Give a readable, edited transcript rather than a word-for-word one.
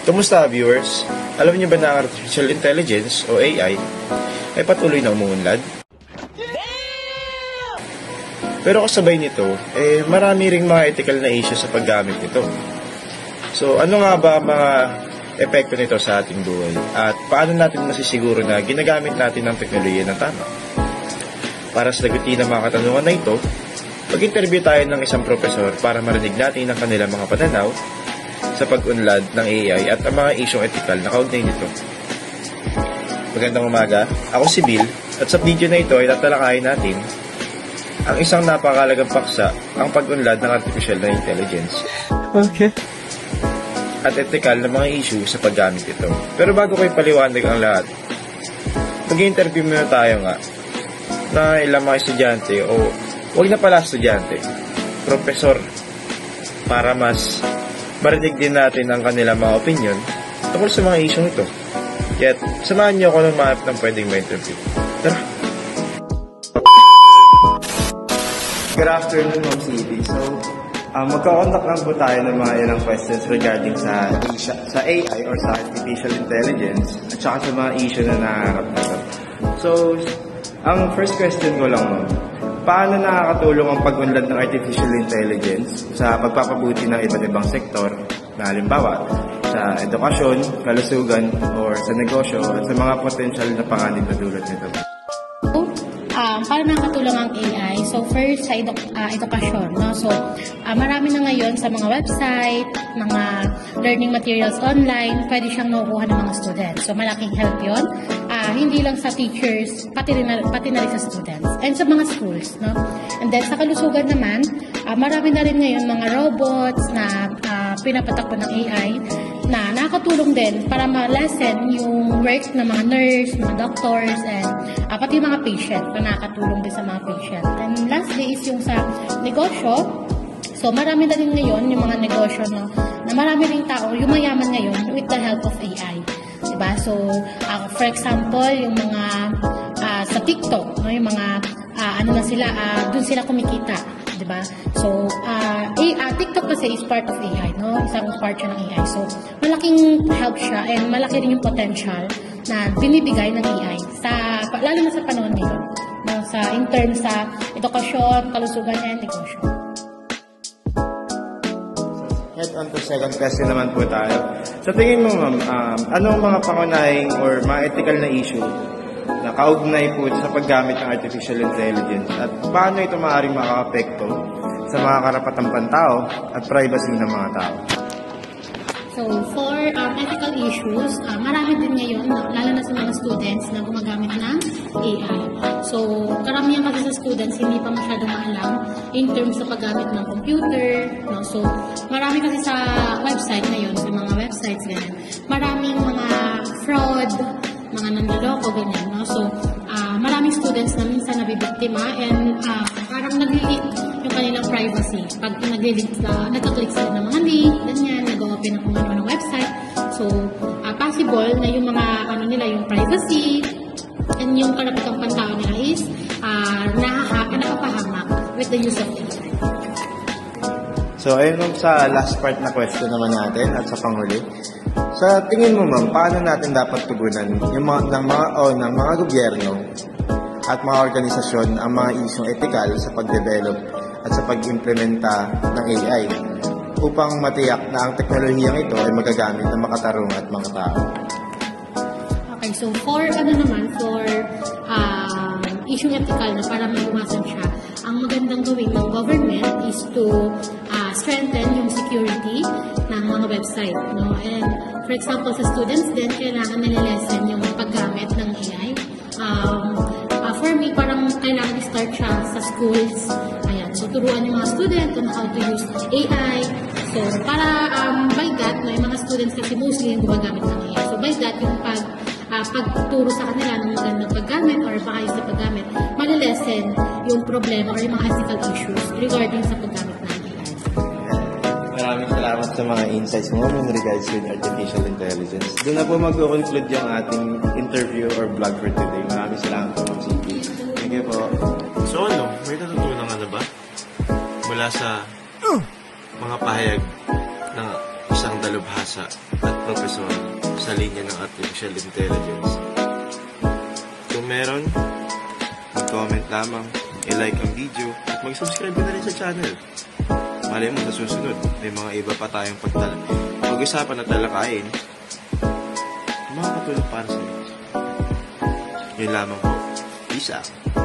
Kumusta viewers? Alam niyo ba na ang Artificial Intelligence o AI ay patuloy na umuunlad? Pero kasabay nito, marami ring mga ethical na issues sa paggamit nito. So ano nga ba mga epekto nito sa ating buhay? At paano natin masisiguro na ginagamit natin ang teknolohiya ng tama? Para sagutin ang mga katanungan na ito, mag-interview tayo ng isang profesor para marinig natin ang kanilang mga pananaw sa pag-unlad ng AI at ang mga isyong ethical na kaugnay nito. Magandang umaga, ako si Bill at sa video na ito ay tatalakayin natin ang isang napakahalagang paksa, ang pag-unlad ng artificial na intelligence. Okay. At ethical na mga issue sa paggamit ito. Pero bago ko ipaliwanag ang lahat, mag-interview muna tayo nga na ilang mga estudyante o huwag na pala estudyante, profesor, para mas marinig din natin ang kanilang mga opinion tungkol sa mga issue ito. Kaya't samahan niyo ako ng mahanap ng pwedeng ma-interview. Tara! Good afternoon, Ma'am CB. So, magkakontak lang po tayo ng mga ilang questions regarding sa AI or sa artificial intelligence at saka sa mga issue na naharap nito. So, ang first question ko lang, Ma'am, paano nakakatulong ang pag-unlad ng artificial intelligence sa pagpapabuti ng iba't ibang sektor na halimbawa sa edukasyon, kalusugan, or sa negosyo at sa mga potential na panganib na dulot nito? Paano nakatulong ang AI? So, first, sa edukasyon. No? So, marami na ngayon sa mga website, mga learning materials online, pwede siyang nakukuha ng mga students. So, malaking help yun. Hindi lang sa teachers, pati na rin sa students. And sa mga schools. No? And then, sa kalusugan naman, marami na rin ngayon mga robots na pinapatakbo ng AI na nakakatulong din para ma-lessen yung work ng mga nurse, mga doctors, and pati mga patient na nakakatulong din sa mga patient. And lastly is yung sa negosyo. So, marami na rin ngayon yung mga negosyo na marami rin tao, yung mayaman ngayon with the help of AI. Diba? So, for example, yung mga sa TikTok, no? Yung mga dun sila kumikita. Diba? So, TikTok kasi is part of AI, no? Isang part siya ng AI. So, malaking help siya and malaki rin yung potential na binibigay ng AI lalo na sa panahon ngayon, no? In terms sa edukasyon, kalusugan, and negosyo. Head on to second question naman po tayo. Sa tingin mo, Ma'am, ano ang mga pangunahing or mga ethical na issue na kaugnay po sa paggamit ng artificial intelligence at paano ito maaaring makaka-apekto sa mga karapatang pantao at privacy ng mga tao? So, for ethical issues, marami din ngayon, lalo na sa mga students na gumagamit ng AI. So, karamihan kasi sa students, hindi pa masyadong maalam in terms sa paggamit ng computer. No? So, marami kasi sa website ngayon, sa mga websites ganyan, maraming mga fraud, mga nanloloko, ganyan. No? So, maraming students na minsan nabibiktima and parang nag-leak yung kanilang privacy. Pag nagka-click sila ng mga link, ganyan, nag-open ng kung ano ng website. So, possible na yung mga, yung privacy and yung karapatang pantao nila is napapahamak with the use of AI. So, ayun sa last part na question naman natin at sa panghuli. Sa tingin mo, Ma'am, paano natin dapat tugunan ng mga gobyerno at mga organisasyon ang mga isyong ethical sa pag-develop at sa pag-implementa ng AI upang matiyak na ang teknolohiyang ito ay magagamit ng makatarong at mga tao? Okay, so for isyong ethical na para maiwasan siya, ang magandang gawin ng government is to strengthen yung security ng mga website, no? And for example, sa students din, kailangan nililesen yung paggamit ng AI. For me, parang kailangan i-start siya sa schools. Ayan, so turuan yung mga student on how to use AI. So, para by that, no, yung mga students kasi mostly yung gumagamit ng AI. So, by that, yung pagturo sa kanila ng magandang paggamit or pakayos sa paggamit, malilesen yung problema or yung mga ethical issues regarding sa paggamit ng AI. Maraming salamat sa mga insights mo in regards with artificial intelligence. Doon na po mag-conclude yung ating interview or vlog for today. Maraming salamat po, Ma'am CB. Thank you po. So may natutunan ka na ba? Mula sa mga pahayag ng isang dalubhasa at profesor sa linya ng Artificial Intelligence? Kung meron, mag-comment lamang, i-like ang video, at mag-subscribe ka na rin sa channel. Malay mo sa susunod, may mga iba pa tayong pag-usapan na talakayin, makakatulong para sa inyo. Yun lamang po. Peace out.